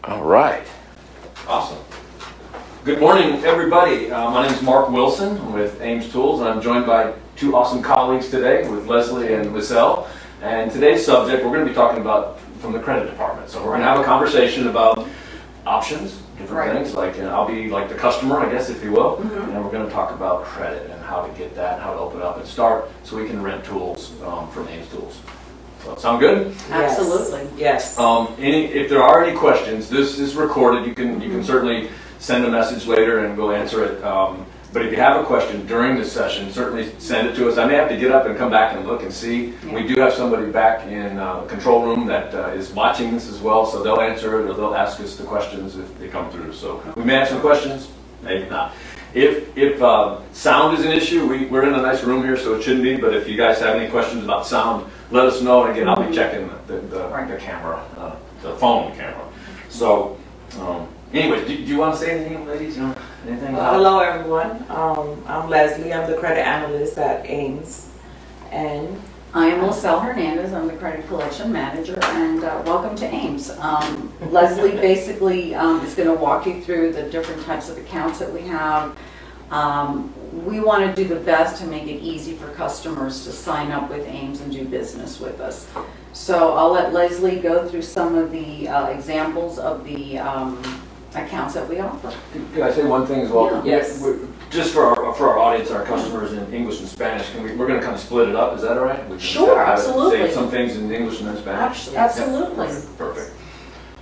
All right. Awesome. Good morning, everybody. My name is Mark Wilson. I'm with AMES Tools, and I'm joined by two awesome colleagues today with Leslie and Wissel. And today's subject, we're going to be talking about from the credit department. So we're going to have a conversation about options, different things. Like, I'll be like the customer, I guess, if you will. And we're going to talk about credit and how to get that, how to open up and start, so we can rent tools from AMES Tools. So, sound good? Absolutely. Yes. If there are any questions, this is recorded. You can certainly send a message later and go answer it. But if you have a question during this session, certainly send it to us. I may have to get up and come back and look and see. Yeah. We do have somebody back in the control room that is watching this as well, so they'll answer it or they'll ask us the questions if they come through. So we may have some questions, maybe not. If sound is an issue, we're in a nice room here, so it shouldn't be. But if you guys have any questions about sound, let us know. And again, I'll be checking the camera, the phone camera. So. Anyways, do you want to say anything, ladies? Anything? Hello, everyone. I'm Leslie. I'm the credit analyst at AMES. And I am Wissel Hernandez. I'm the credit collection manager, and welcome to AMES. Leslie basically is going to walk you through the different types of accounts that we have. We want to do the best to make it easy for customers to sign up with AMES and do business with us. So I'll let Leslie go through some of the examples of the accounts that we offer. Can I say one thing as well? Yeah. Yes. Just for our audience, our customers in English and Spanish, we're going to kind of split it up. Is that all right? We can sure, absolutely. Say some things in English and then Spanish. Absolutely. Yeah. Perfect.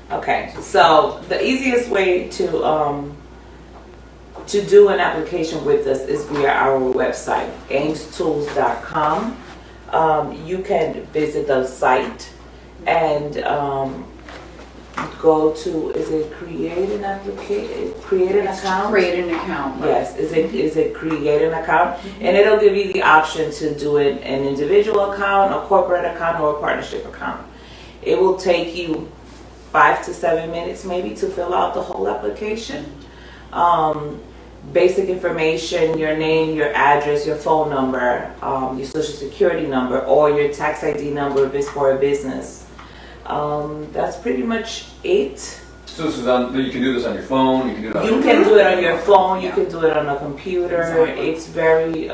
Okay. So the easiest way to do an application with us is via our website, amestools.com. You can visit the site and go to, is it create an application, create an account? Create an account. Right. Yes, is it create an account? And it'll give you the option to do it an individual account, a corporate account, or a partnership account. It will take you 5 to 7 minutes maybe to fill out the whole application. Basic information, your name, your address, your phone number, your social security number, or your tax ID number if it's for a business. That's pretty much it. So this is you can do this on your phone, you can do it on You can do it on your phone, you can do it on a computer. Exactly. It's very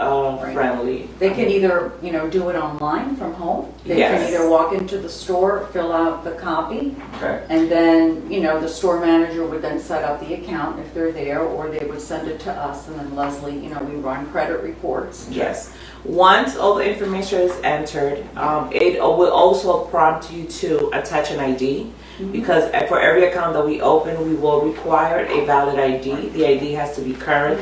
friendly. They can either, do it online from home. They can either walk into the store, fill out the copy, and then, the store manager would then set up the account if they're there, or they would send it to us, and then Leslie, we run credit reports. Yes. Once all the information is entered, it will also prompt you to attach an ID. Because for every account that we open, we will require a valid ID. The ID has to be current.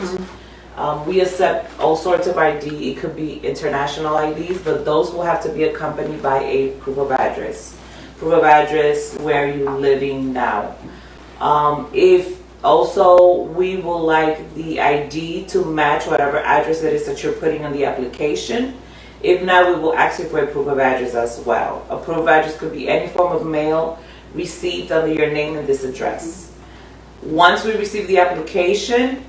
We accept all sorts of ID. It could be international IDs, but those will have to be accompanied by a proof of address. Proof of address where you're living now. If also we will like the ID to match whatever address it is that you're putting on the application. If not, we will ask you for a proof of address as well. A proof of address could be any form of mail received under your name and this address. Once we receive the application,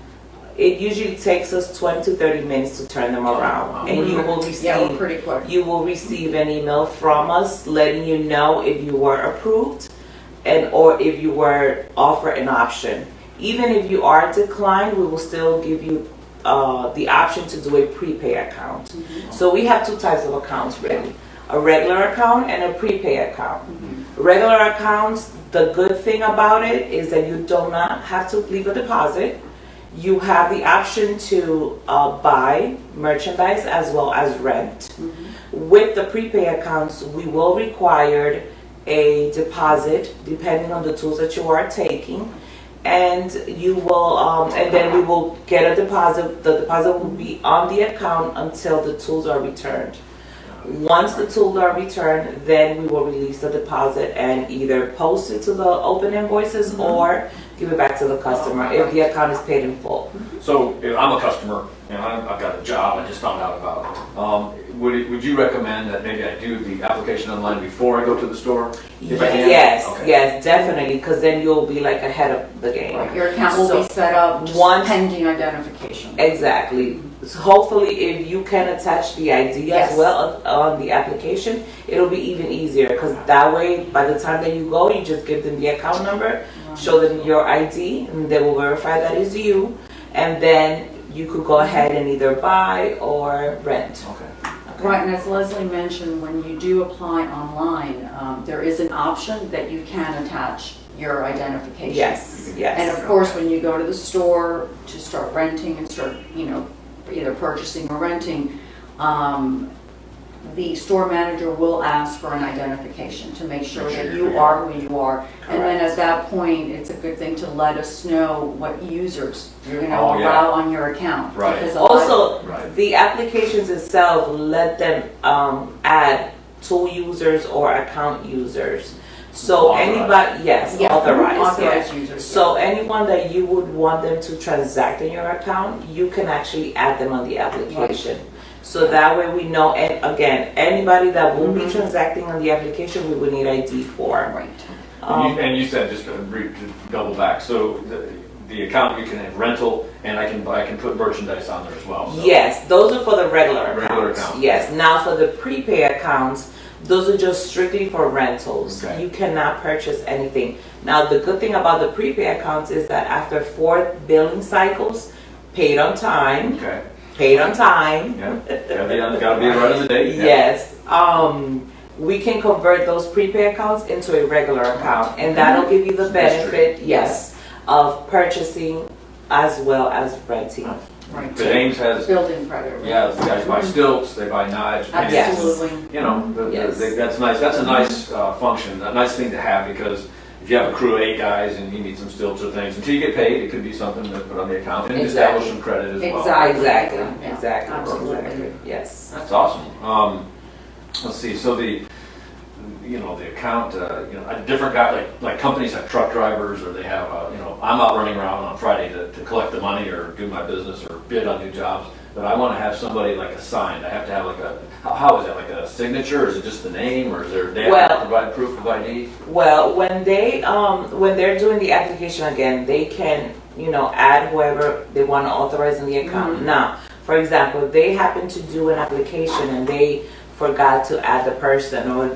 it usually takes us 20 to 30 minutes to turn them around. And you will receive pretty quick. You will receive an email from us letting you know if you were approved or if you were offered an option. Even if you are declined, we will still give you the option to do a prepay account. So we have two types of accounts really. A regular account and a prepay account. Regular accounts, the good thing about it is that you do not have to leave a deposit. You have the option to buy merchandise as well as rent. With the prepay accounts, we will require a deposit depending on the tools that you are taking. And you will, and then we will get a deposit. The deposit will be on the account until the tools are returned. Once the tools are returned, then we will release the deposit and either post it to the open invoices or give it back to the customer if the account is paid in full. So if I'm a customer and I've got a job I just found out about, would you recommend that maybe I do the application online before I go to the store? If I can? Yes, Okay. yes, definitely, because then you'll be like ahead of the game. Right, your account will So, be set up just once- pending identification. Exactly. So hopefully, if you can attach the ID Yes. as well on the application, it'll be even easier, because that way, by the time that you go, you just give them the account number, show them your ID, and they will verify that is you, and then you could go ahead and either buy or rent. Okay. Okay? Right, and as Leslie mentioned, when you do apply online, there is an option that you can attach your identification. Yes, yes. And of course, when you go to the store to start renting and start, either purchasing or renting, the store manager will ask for an identification to make sure that you are who you are. And then at that point, it's a good thing to let us know what users, Oh, yeah. allow on your account. Right. Because a lot- Also, Right. the applications itself, let them add tool users or account users. So Authorized. anybody, yes, Yeah, authorized, authorized yes. users. So anyone that you would want them to transact in your account, you can actually add them on the application. So that way we know, and again, anybody that will be transacting on the application, we would need ID for. Right. And you said, just to double back, so the account, you can have rental, and I can put merchandise on there as well. So. Yes, those are for the regular Regular accounts. account. Yes, now for the prepay accounts, those are just strictly for rentals. Okay. You cannot purchase anything. Now, the good thing about the prepay accounts is that after 4 billing cycles, paid on time, Okay. paid on time. Yeah. Gotta be right on the date. Yeah. Yes. We can convert those prepay accounts into a regular account, and that'll give you the benefit, yes, of purchasing as well as renting. Right. But Ames has, Building credit. yeah, the guys buy stilts, they buy knives. pans, Yes. Absolutely. You know, Yes. that's nice. That's a nice function, a nice thing to have, because if you have a crew of 8 guys and you need some stilts or things, until you get paid, it could be something to put on the account and Exactly. establish some credit as well. Exactly. Exactly, Yeah, exactly, absolutely. exactly, yes. That's awesome. Let's see, so the account, different guy, like companies have truck drivers, or they have, I'm out running around on Friday to collect the money or do my business or bid on new jobs, but I want to have somebody like assigned. I have to have like how is that, like a signature, or is it just the name, or is there, they have to provide proof of ID? Well, when they're doing the application again, they can, add whoever they want to authorize in the account. Now, for example, if they happen to do an application and they forgot to add the person, or,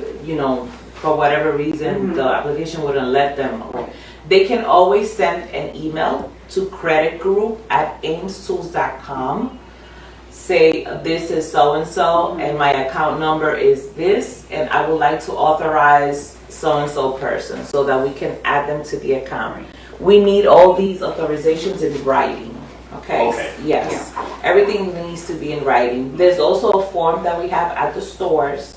for whatever reason, the application wouldn't let them, they can always send an email to creditgroup@amestools.com. Say, this is so-and-so, and my account number is this, and I would like to authorize so-and-so person, so that we can add them to the account. We need all these authorizations in writing, okay? Okay. Yes, everything needs to be in writing. There's also a form that we have at the stores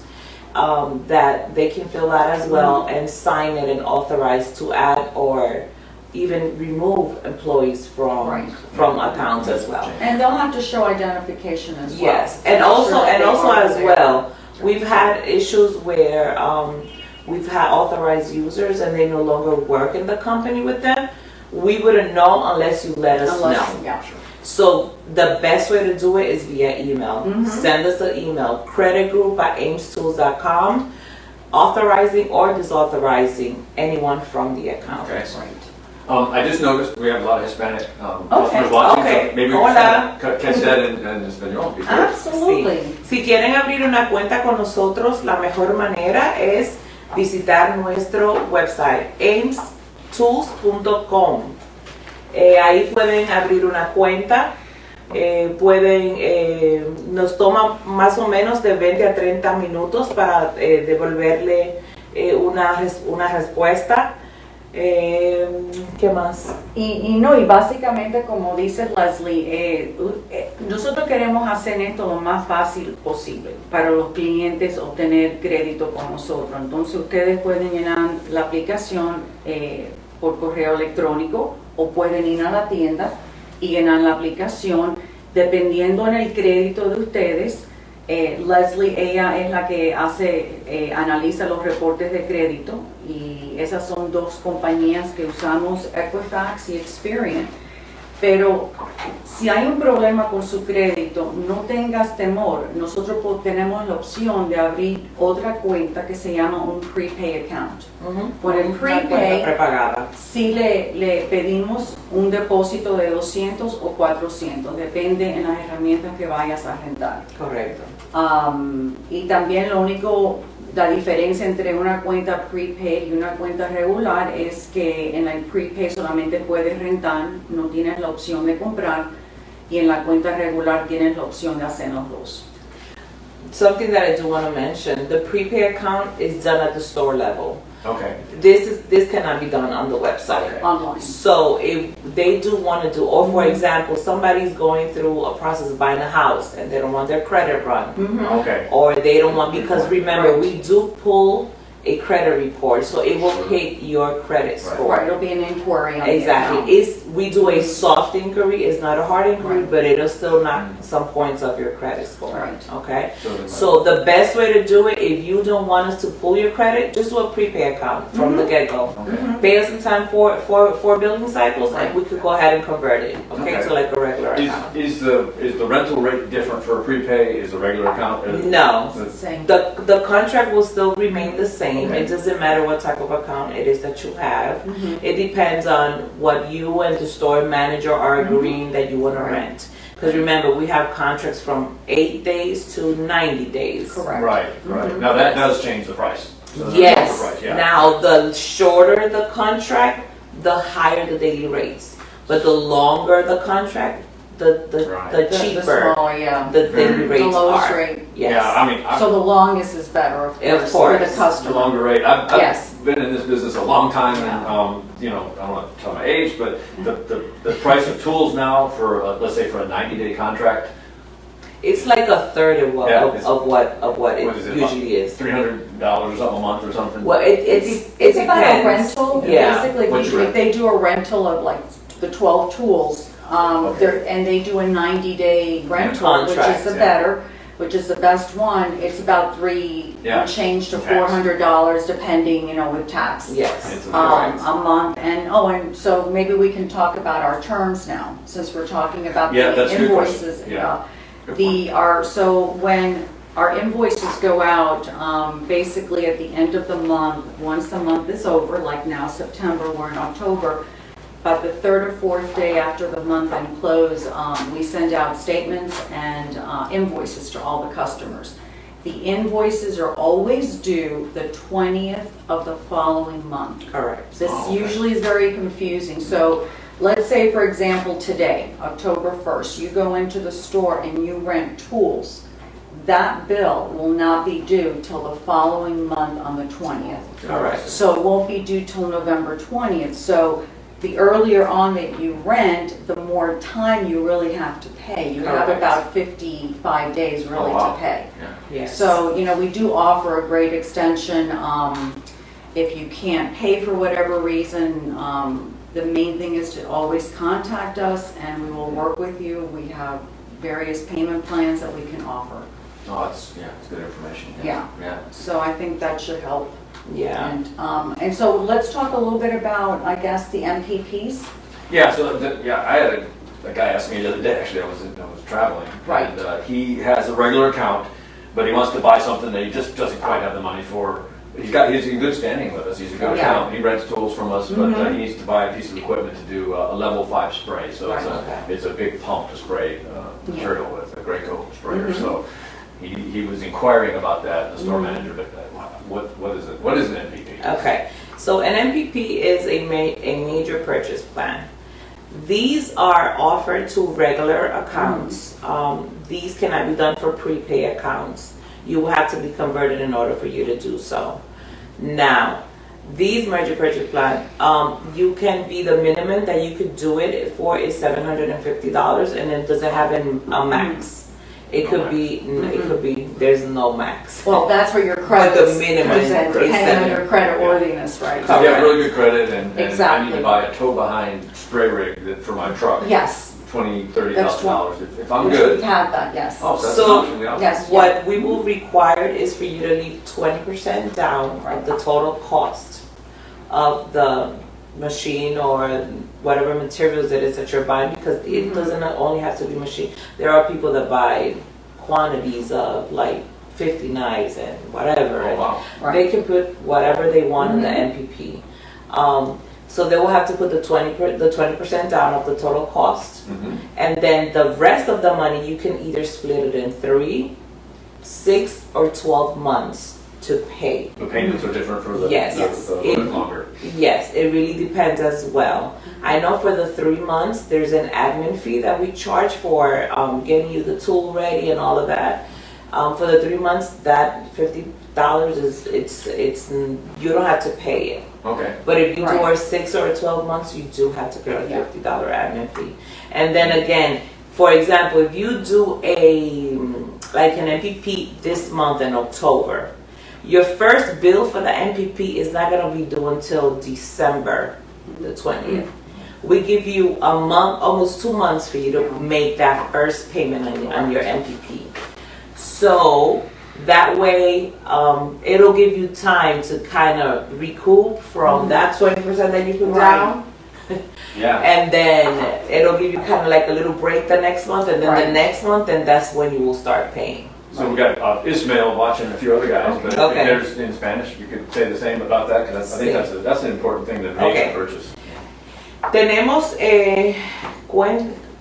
that they can fill out as well and sign it and authorize to add or even remove employees from accounts as well. And they'll have to show identification as well. Yes, to and make also sure that they are as there. well, we've had issues where we've had authorized users and they no longer work in the company with them. We wouldn't know unless you let us know. Yeah. So the best way to do it is via email. Send us an email, creditgroup@amestools.com, authorizing or disauthorizing anyone from the account. Okay. Right. I just noticed we have a lot of Hispanic customers watching, okay. so maybe we Hola. can catch that in español. before. Absolutely. Sí. Si quieren abrir una cuenta con nosotros, la mejor manera es visitar nuestro website, amestools.com. Ahí pueden abrir una cuenta, nos toma más o menos de 20 a 30 minutos para devolverle una respuesta. ¿Qué más? Y básicamente, como dice Leslie, nosotros queremos hacer esto lo más fácil posible para los clientes obtener crédito con nosotros. Entonces ustedes pueden llenar la aplicación por correo electrónico o pueden ir a la tienda y llenar la aplicación dependiendo en el crédito de ustedes. Leslie, ella es la que analiza los reportes de crédito, y esas son 2 compañías que usamos, Equifax y Experian. Pero si hay un problema con su crédito, no tengas temor. Nosotros tenemos la opción de abrir otra cuenta que se llama un prepay account. Con el Una cuenta prepay, prepagada. sí le pedimos un depósito de 200 o 400, depende en las herramientas que vayas a rentar. Correcto. Y también la diferencia entre una cuenta prepaid y una cuenta regular es que en la prepaid solamente puedes rentar, no tienes la opción de comprar, y en la cuenta regular tienes la opción de hacer los dos. Something that I do want to mention, the prepay account is done at the store level. Okay. This cannot be done on the website. Okay. Online. So if they do want to do, or for example, somebody's going through a process of buying a house and they don't want their credit run, Okay. or they don't want, because remember, we do pull a credit report, so it will hit your credit score. Right, it'll be an inquiry on the Exactly. account. We do a soft inquiry. It's not a hard inquiry, Right. but it'll still knock some points off your credit score. Right. Okay. So So the best way to do it, if you don't want us to pull your credit, just do a prepay account from the get-go. Okay. Pay us in time for billing cycles, Right. and we could go ahead and convert it. Okay, Okay. to like a regular account. Is the rental rate different for a prepay? Is a regular account? No. Same. The contract will still remain the same. Okay. It doesn't matter what type of account it is that you have. It depends on what you and the store manager are agreeing that you want to Right. rent. Because remember, we have contracts from 8 days to 90 days. Correct. Right, right. Now that does change the price. So that's Yes. the price, yeah. Now, the shorter the contract, the higher the daily rates. But the longer the contract, the Right. the The cheaper smaller, yeah. the daily The rates lowest are. rate. Yes. Yeah, I mean, So the longest is better, of Of course, for the course. the customer. longer rate. I've Yes. been in this business a long time, and Yeah. you know, I don't want to tell my age, but the price of tools now for let's say for a 90-day contract, It's like a third of what Yeah, of what what it is it, usually is. $300 or something a month or something. Well, It's it about a depends. rental. Yeah. Basically, What's your if they do a rental of like the 12 tools, Okay. and they do a 90-day rental, which Contract, is the yeah. better, which is the best one, it's about $3 Yeah. and change to Tax. $400, depending, with tax. Yes. It's A month, and so maybe we can talk about our terms now, since we're talking about Yeah, the that's a good question. invoices. Yeah. Good point. So when our invoices go out, basically at the end of the month, once the month is over, like now September, we're in October, about the third or fourth day after the month end close, we send out statements and invoices to all the customers. The invoices are always due the 20th of the following month. Correct. This Oh, okay. usually is very confusing. So let's say, for example, today, October 1st, you go into the store and you rent tools. That bill will not be due till the following month on the 20th. Correct. So it won't be due till November 20th. So the earlier on that you rent, the more time you really have to pay. You have Correct. about 55 days really Oh, wow. to pay. Yeah. Yes. So, we do offer a great extension. If you can't pay for whatever reason, the main thing is to always contact us and we will work with you. We have various payment plans that we can offer. Oh, it's good information. Yeah. Yeah. So I think that should help. Yeah. And so let's talk a little bit about, I guess, the MPPs. Yeah, so I had a guy ask me the other day. Actually, I was traveling, Right. and he has a regular account, but he wants to buy something that he just doesn't quite have the money for. He's in good standing with us. He's a good Yeah. account. He rents tools from us, but he needs to buy a piece of equipment to do a level 5 spray. So Right. it's a big pump to spray material with, a Graco sprayer. Mm-hmm. So he was inquiring about that, the store manager. But what is it? What is an MPP? Okay, so an MPP is a major purchase plan. These are offered to regular accounts. These cannot be done for prepay accounts. You will have to be converted in order for you to do so. Now, these major purchase plan, you can be the minimum that you could do it for is $750, and it doesn't have a max. It could be, there's no max. Well, that's where your But credit the minimum is depending on your seven. credit worthiness, right? So if you have really good credit and I need Exactly. to buy a tow-behind spray rig for my truck. Yes. $20,000, That's $30,000. If I'm We good. have that, yes. Oh, so that's So, an option, yeah. Yes. What we will require is for you to leave 20% down of the total cost of the machine or whatever materials it is that you're buying, because it doesn't only have to be machine. There are people that buy quantities of like 50 knives and whatever. Oh, wow. Right. They can put whatever they want in the MPP. So they will have to put the 20% down of the total cost. Mhm. And then the rest of the money, you can either split it in 3, 6, or 12 months to pay. The payments are different for the, Yes. the It- longer. Yes, it really depends as well. I know for the 3 months, there's an admin fee that we charge for getting you the tool ready and all of that. For the 3 months, that $50 it's you don't have to pay it. Okay. But if you do Right. a 6 or 12 months, you do have to pay a Yeah. $50 admin fee. And then again, for example, if you do like an MPP this month in October, your first bill for the MPP is not going to be due until December the 20th. We give you a month, almost 2 months for you to make that first payment on your MPP. So that way, it'll give you time to kind of recoup from that 20% that you put down. Yeah. And then it'll give you kind of like a little break the next month, and then the Right. next month, and that's when you will start paying. So we got Ismail watching, a few other guys, but Okay. if there's in Spanish, you could say the same about that, because I think that's an important thing that makes Okay. a purchase. Tenemos,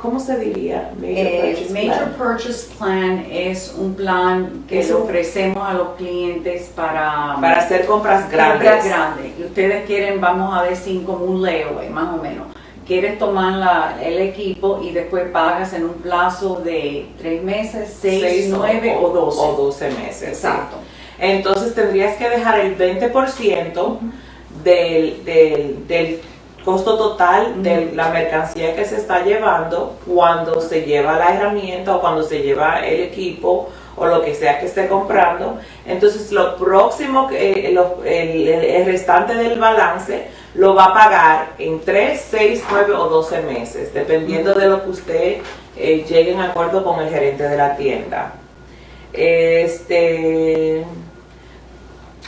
¿cómo se diría? Major Purchase Plan es un plan que Es le un- ofrecemos a los clientes para hacer compras compras grandes. grandes. Y ustedes quieren, vamos a decir, como un layaway, más o menos. Quieres tomar el equipo y después pagas en un plazo de 3 meses, 6, 9 o 12. O 12 meses. Exacto. Sí. Entonces tendrías que dejar el 20% del costo total de la mercancía que se está llevando cuando se lleva la herramienta o cuando se lleva el equipo o lo que sea que esté comprando. Entonces lo próximo, el restante del balance lo va a pagar en 3, 6, 9 o 12 meses, dependiendo de lo que usted llegue en acuerdo con el gerente de la tienda.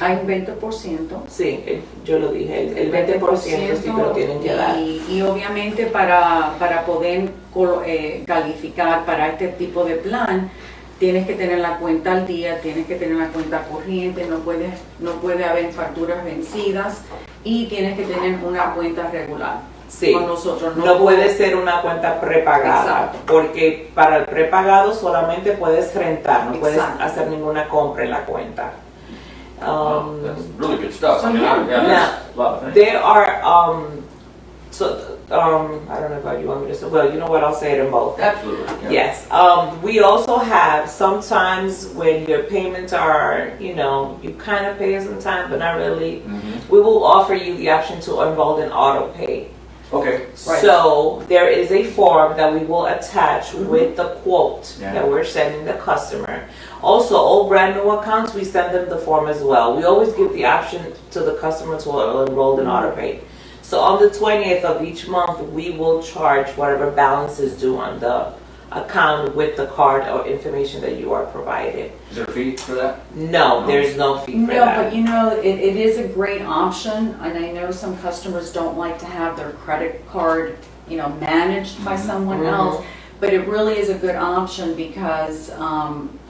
Hay un 20%. Sí, yo lo dije, el 20% sí te lo tienen que dar. Y obviamente para poder calificar para este tipo de plan, tienes que tener la cuenta al día, tienes que tener la cuenta corriente, no puede haber facturas vencidas y tienes que tener una cuenta regular. Sí, Con nosotros no puede ser una cuenta prepagada, Exacto. porque para el prepagado solamente puedes rentar, no puedes Exacto. hacer ninguna compra en la cuenta. Wow, that's really good stuff. So I mean, yeah. that's a lot of things. There are, I don't know if you want me to say, well, you know what, I'll say it in both. Absolutely. Yeah. Yes, we also have sometimes when your payments are, you kind of pay us in time, but not really. Mhm. We will offer you the option to enroll in Autopay. Okay. Right. So there is a form that we will attach with the quote Yeah. that we're sending the customer. Also, all brand new accounts, we send them the form as well. We always give the option to the customer to enroll in Autopay. So on the 20th of each month, we will charge whatever balance is due on the account with the card or information that you are provided. Is there a fee for that? No, there's no fee for No, that. but it is a great option, and I know some customers don't like to have their credit card, managed by someone Mhm. else, but it really is a good option because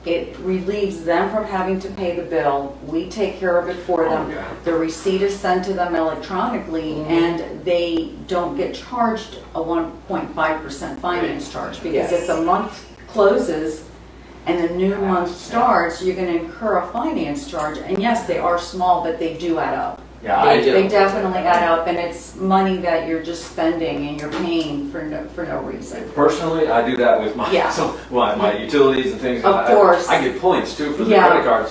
it relieves them from having to pay the bill. We take care of it for them. Oh, yeah. The receipt is sent to them electronically, Mhm. and they don't get charged a 1.5% finance charge, because Yes. if the month closes and the new month starts, you're going to incur a finance charge. And yes, they are small, but they do add up. Yeah, They I do. They definitely add up, and it's money that you're just spending and you're paying for no reason. Personally, I do that with my Yeah. my utilities and things. Of course. I get points too for the Yeah. credit card,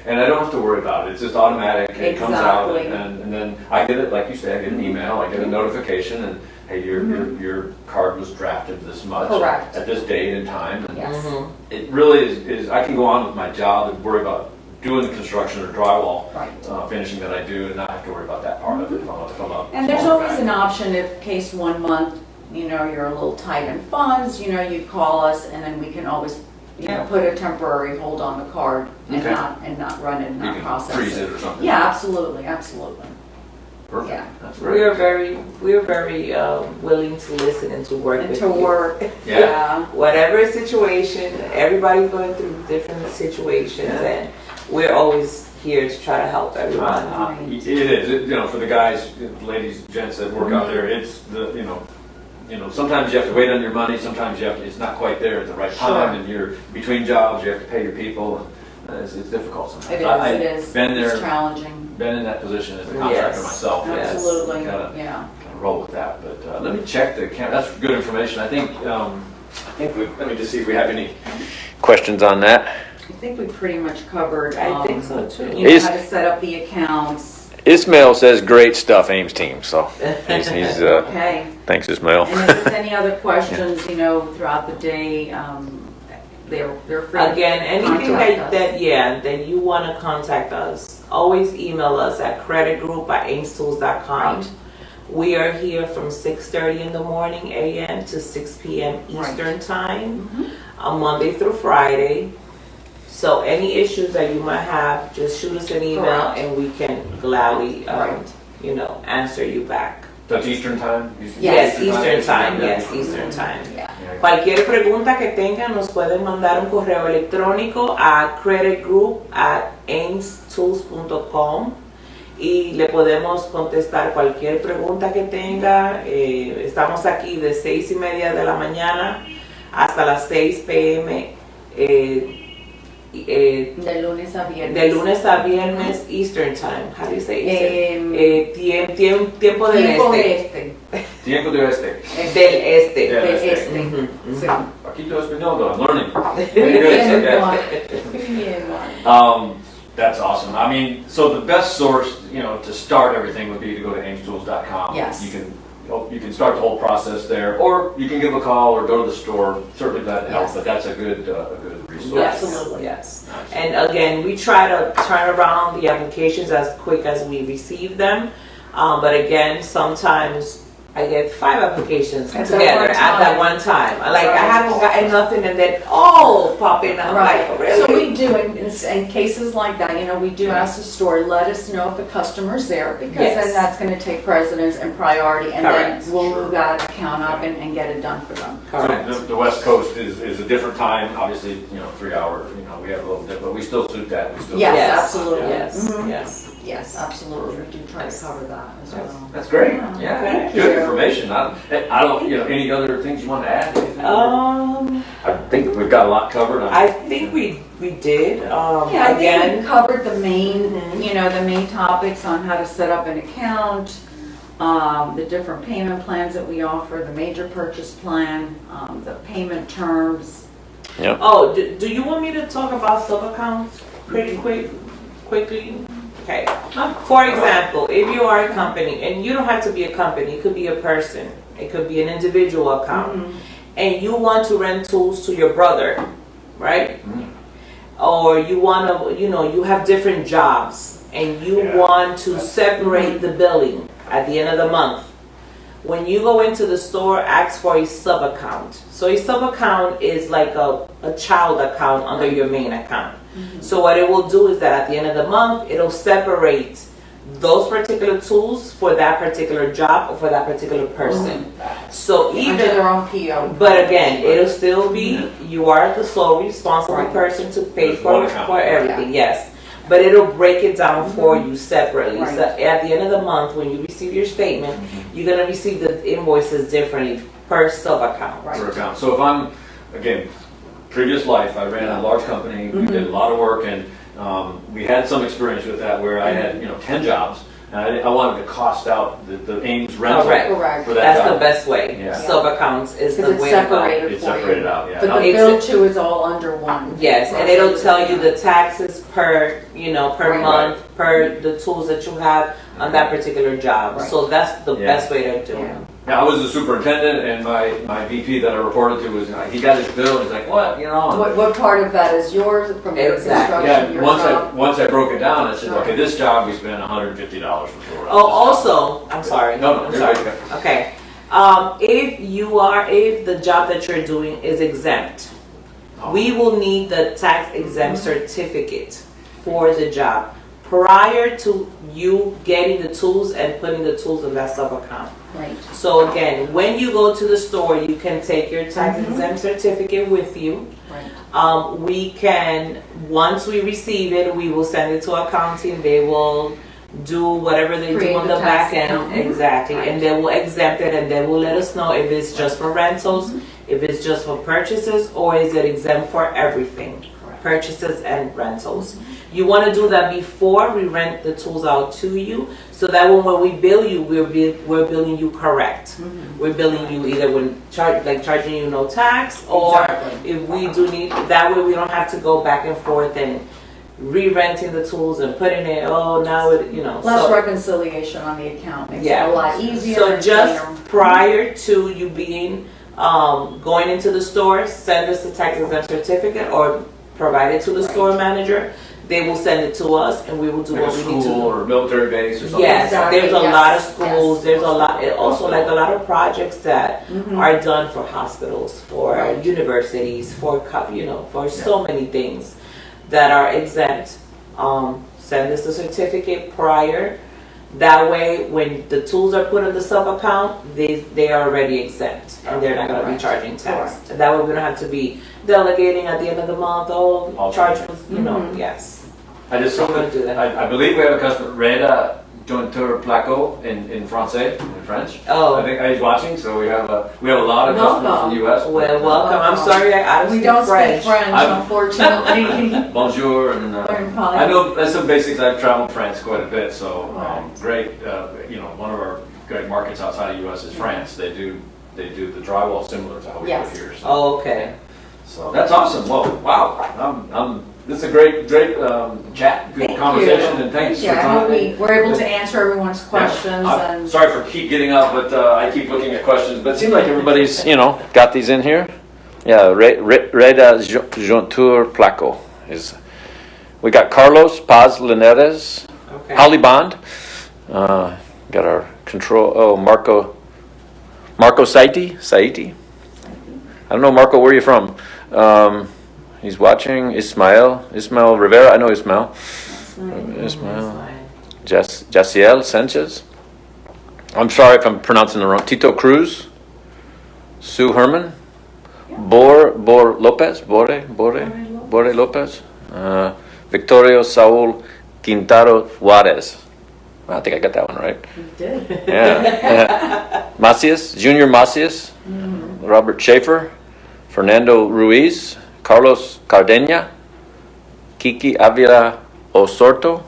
and I don't have to worry about it. It's just automatic. It comes out, Exactly. and then I get it, like you say, I get an email, I get a notification, and hey, your card was drafted this much Correct. at this date and time. And Yes. Mhm. it really is. I can go on with my job and worry about doing the construction or drywall Right. finishing that I do, and not have to worry about that part of it. If I'm a And there's small always guy. an option if case 1 month, you're a little tight in funds, you call us, and then we can always, Yeah. put a temporary hold on the card and Okay. not run it, You not can process freeze it. it or something. Yeah, absolutely, absolutely. Perfect. Yeah. That's That's We are great. very willing to listen and to work And with to you. work. Yeah. Whatever situation, everybody's going through different situations, Yeah. and we're always here to try to help everyone. It is, for the guys, ladies, gents that work out there, it's sometimes you have to wait on your money, sometimes it's not quite there at the right time, and you're between jobs, you have to pay your people, and it's difficult sometimes. It is. Been there, It's challenging. been in that position as a contractor Yes. myself. and Absolutely, Gotta yeah. roll with that, but let me check the camera, that's good information, I think let me just see if we have any questions on that. I think we pretty much covered. I think so too. You know, how to set up the accounts. Ismail says great stuff, Ames team, so he's Okay. thanks Ismail. And if there's any other questions, throughout the day, they're free. Again, anything Contact us. that you want to contact us, always email us at creditgroup@amestools.com. Right. We are here from 6:30 in the morning a.m. to 6 p.m. Eastern time, on Monday through Friday. So any issues that you might have, just shoot us an email Correct. and we can gladly, Right. answer you back. That's Eastern time? Yes, Eastern time. Yes, Eastern time. Yeah. Cualquier pregunta que tengan nos pueden mandar un correo electrónico a creditgroup@amestools.com y le podemos contestar cualquier pregunta que tenga. Estamos aquí de 6:30 de la mañana hasta las 6 p.m. De lunes a viernes. De lunes a viernes Eastern time. How do you say Eastern? Tiempo del Tiempo de este. Tiempo de este. Del este. Yeah. Del este. este. Sí. Paquito Español, though, I'm learning. Very good. Okay. That's awesome. I mean, so the best source, to start everything would be to go to amestools.com. Yes. You can start the whole process there, or you can give a call or go to the store. Certainly that helps, Yes. but that's a good resource. Yes, Absolutely. yes. And again, we try to turn around the applications as quick as we receive them. But again, sometimes I get 5 applications At that together one at time. that one time. Like I Right. haven't gotten nothing, and then popping up. Right. Like, really? So we do, in cases like that, we do ask the store, let us know if the customer's there, because Yes. then that's going to take precedence and priority, and Correct. then we'll move that account up and get it done for them. Correct. So the West Coast is a different time, obviously, 3 hours, we have a little bit, but we still suit that. We still Yes, Yes, absolutely. Yes, Mhm. yes. Yes, absolutely. We do try Yes. to cover that as well. That's great. Yeah. Yeah, Thank good you. information. I don't, any other things you want to add? I think we've got a lot covered. I think we did. Yeah, I think Again, we covered the main, Mhm. the main topics on how to set up an account, the different payment plans that we offer, the major purchase plan, the payment terms. do you want me to talk about sub-accounts pretty quickly? Okay. For example, if you are a company, and you don't have to be a company, it could be a person, it could be an individual account, and you want to rent tools to your brother, right? Or you want to, you have different jobs, and you Yeah. want to separate the billing at the end of the month. When you go into the store, ask for a sub-account. So a sub-account is like a child account under your main account. So what it will do is that at the end of the month, it'll separate those particular tools for that particular job or for that particular person. So Under even, their own PO. but again, it'll still be, you are the sole responsible Right. person to pay There's one account. for everything, yes. But it'll break it down for you separately. Right. So at the end of the month, when you receive your statement, you're gonna receive the invoices differently per sub-account. Right. Per account. So if I'm, again, previous life, I ran a large company, we did a lot of work, and we had some experience with that where I had, 10 jobs, and I wanted to cost out the Ames rental Correct. Correct. for that That's job. the best way. Yeah. Sub-accounts is the Because it's way to go. separated It's for separated you. out, yeah. But the It's bill a- too is all under one. Yes, and it'll tell you the taxes per, per Right. month, per the tools that you have on that particular job. Right. So that's the Yeah. best way to do it. Yeah. Now, I was the superintendent, and my VP that I reported to was, he got his bill, and he's like, what, What part of that is yours from your Exactly. construction, Yeah, your once job? once I broke it down, I said, Sure. okay, this job we spent $150 for. Oh, also, I'm sorry. No, I'm you're sorry. right. Okay. If the job that you're doing is exempt, we will need the tax exempt certificate for the job. prior to you getting the tools and putting the tools in that sub-account. Right. So again, when you go to the store, you can take your tax exempt certificate with you. Right. We can, once we receive it, we will send it to accounting. They will do whatever they Create do on the the back tax end. account. Exactly. Right. And they will exempt it, and they will let us know if it's just for rentals, if it's just for purchases, or is it exempt for everything, Correct. purchases and rentals. You want to do that before we rent the tools out to you, so that when we bill you, we're billing you correct. We're billing you either when charging you no tax, or Exactly. if we do need, that way we don't have to go back and forth and re-renting the tools and putting it, oh, now it, Less so, reconciliation on the account makes yeah. it a lot easier. So and just cleaner. prior to you being, going into the store, send us the tax exempt certificate or provide it to the store manager. They will send it to us and we will do Like a what we need to school do. or military base or something. Yes, Exactly, there's a yes, lot of schools, yes. there's a lot, also like a lot of projects that Mhm. are done for hospitals, for Right. universities, for, for so many things that are exempt. Send us the certificate prior. That way, when the tools are put in the sub-account, they are already exempt and they're not gonna be Correct. charging tax. Correct. And that way we don't have to be delegating at the end of the month, All charge, Mhm. yes. I just So we're gonna do that. I believe we have a customer, Reda Jonteur Placo in Francais, in French. Oh. I think he's watching, so we have a lot of customers from the U.S. Well, welcome. I'm sorry I don't We speak don't French. speak French, I'm- unfortunately. Bonjour, and Learn probably. I know that's some basics. I've traveled France quite a bit, so Right. great. One of our great markets outside the U.S. is France. They do the drywall similar to how we Yes. do here. So, Oh, okay. so that's awesome. Well, wow. This is a great chat, good Thank conversation, you. and thanks Yeah, for I hope joining. we were able to answer everyone's questions I'm and. sorry for keep getting up, but I keep looking at questions. But it seems like everybody's, got these in here. Yeah, Reda Jonteur Placo is. We got Carlos Paz Linares, Okay. Holly Bond. Got our control. Oh, Marco Saiti. I don't know, Marco. Where are you from? He's watching. Ismael Rivera. I know Ismael. Ismael. Jaciel Sanchez. I'm sorry if I'm pronouncing it wrong. Tito Cruz. Sue Herman. Bore Lopez. Bore Lopez. Victorio Saul Quintaro Juarez. I think I got that one right. You did. Yeah. Macias, Junior Macias. Robert Schaefer. Fernando Ruiz. Carlos Cardeña. Kiki Avila Osorto.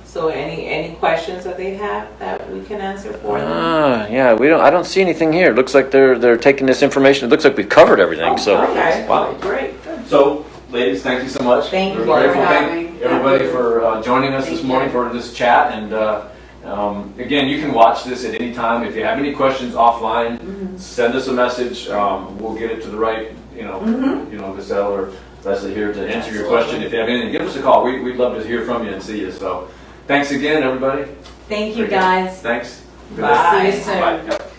So any questions that they have that we can answer for them? Yeah, I don't see anything here. It looks like they're taking this information. It looks like we've covered everything. So Okay. wow. Great. Good. So ladies, thank you so much. Thank you We're for grateful. having- Thank everybody for joining us Thank this morning you. for this chat. And again, you can watch this at any time. If you have any questions offline, send us a message. We'll get it to the right, Giselle or Leslie here to answer your question. If you have anything, give us a call. We'd love to hear from you and see you. So thanks again, everybody. Thank you, guys. Thanks. Bye. See you soon. Bye. Yep.